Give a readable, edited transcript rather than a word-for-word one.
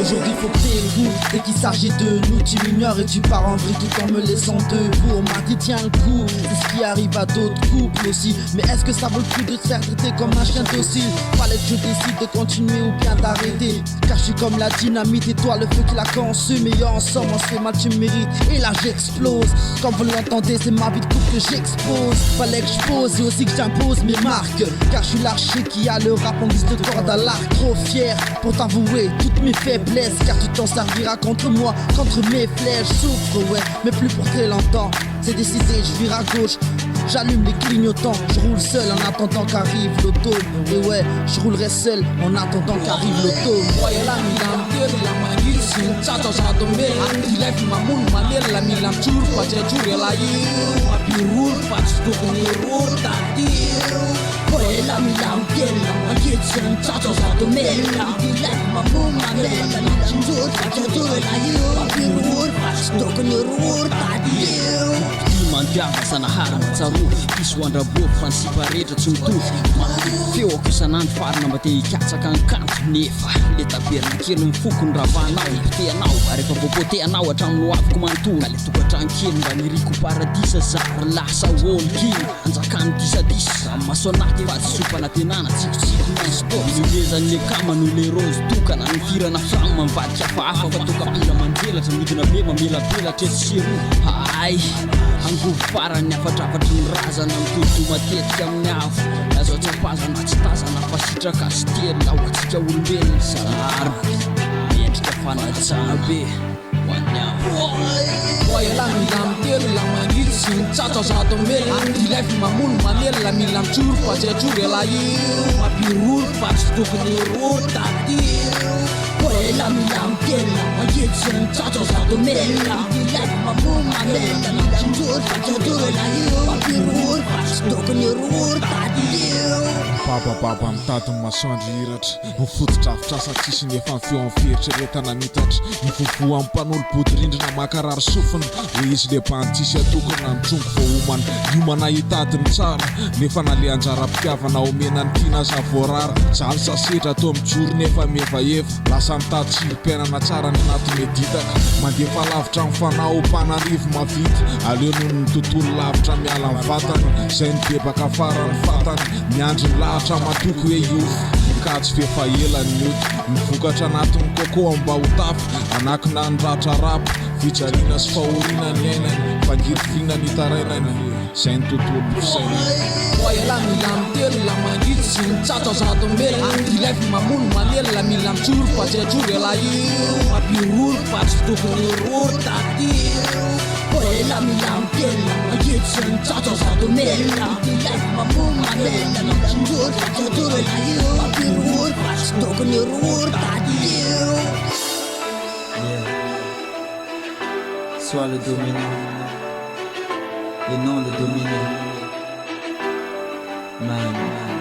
Aujourd'hui faut que t'aies le goût. Dès qu'il s'agit de nous, tu m'ignores et tu pars en vrille tout en me laissant debout. On m'a dit tiens le coup, c'est ce qui arrive à d'autres couples aussi. Mais est-ce que ça vaut le coup de te faire traiter comme un chien docile? Fallait que je décide de continuer ou bien d'arrêter. Car je suis comme la dynamite et toi le feu qui la consume. Et ensemble on se fait mal, tu me mérites. Et là j'explose. Comme vous l'entendez, c'est ma vie de couple que j'expose. Fallait que je pose et aussi que j'impose mes marques. Car je suis l'archer qui a le rap en guise de corde à l'arc. Trop fier pour t'avouer toutes mes faiblesses. Car tu t'en serviras contre moi, contre mes flèches. Souffre ouais, mais plus pour très longtemps. C'est décidé, je vire à gauche. J'allume les clignotants, je roule seul en attendant qu'arrive l'automne. Et ouais, je roulerai seul en attendant qu'arrive l'automne. Mandiava sanahara matsarovy piso andrabory fa ny siparetra tsy mitovy feoko isan'andro farina mba te hikatsaka ny kanto nefa le taberina kely mifoko ny ravanao teanao rehefa voapoteanao hatramin'ny loaviko manontona le tokantrano kely mba niriko paradisa zary lasa olokiny anjakany disadisa masoanaty fa tsy sopana tenana tsikotsiko miezan'le kamano le rose tokana ny firana fragno mivadika hafahafa fa tokapila manjelatra midina be mamelabelatra etsero ay angovo farany afatrafatry ny razana mitoto matetika amin'ny avo azo atsapazana tsy tazana fa sitraka sy telo aoatsika olombelona salary miendrika fanatsana be hoan'ny avo la mila mitelo la maniry sy mitsatsa zato mela ilefy mamono manely la mila mitsoro fa tsy atsoro ela io mampiroro fa tsy tokony roro tatiro la mila mitelo la maniry sy mitsatsa zato mela ilefy mamono manely la mila mitsoro fa tsy atsoro ela io mampiroro fa tsy tokony roro tatiro babababa mitady ny masoandro hiratra mifotodrafitrasa tsisy nefa ny feo amin'ny feritra retana mitatra mivovoa amin'ny mpanolobodyrindrina makarary sofina ho izy le mpantisy atokana ny trongo voahomana iomana hitadiny tsara nefa nale anjara-pitiavana omenany tiana zavoarara zaly sasedra atao mijoro nefa mevaeva lasa mitady tsirim-piainana tsara ny anaty meditaka mandefa lavitra ny fanao mpanarivo mavity aleo noho ny tontolo lavitra miala ny vatany izay nidebaka fara ny fatany miandry ny lahatra matoko hoe iofo mikatsy fefahelany mioty mivokatra anatin'ny koko mba ho tafy anakina ny ratra rapo fijaliana sy fahoriana ny ainany fangirifina ny tarainany izay ny tontolo fisainany la mila mitelo la maniry sy mitsatsa zato mela ilefy mamono manely la mila mitsoro fa tsy atsoro ela io mampiroro fa tsy tokony roro tatiro la mila mitelo la maniry sy mitsatsa zato mela ilefy mamono manely la mila mitsoro fa tsy atsoro ela io mampiroro fa tsy tokony roro tatiro. Sois le dominant et non le dominé. Man.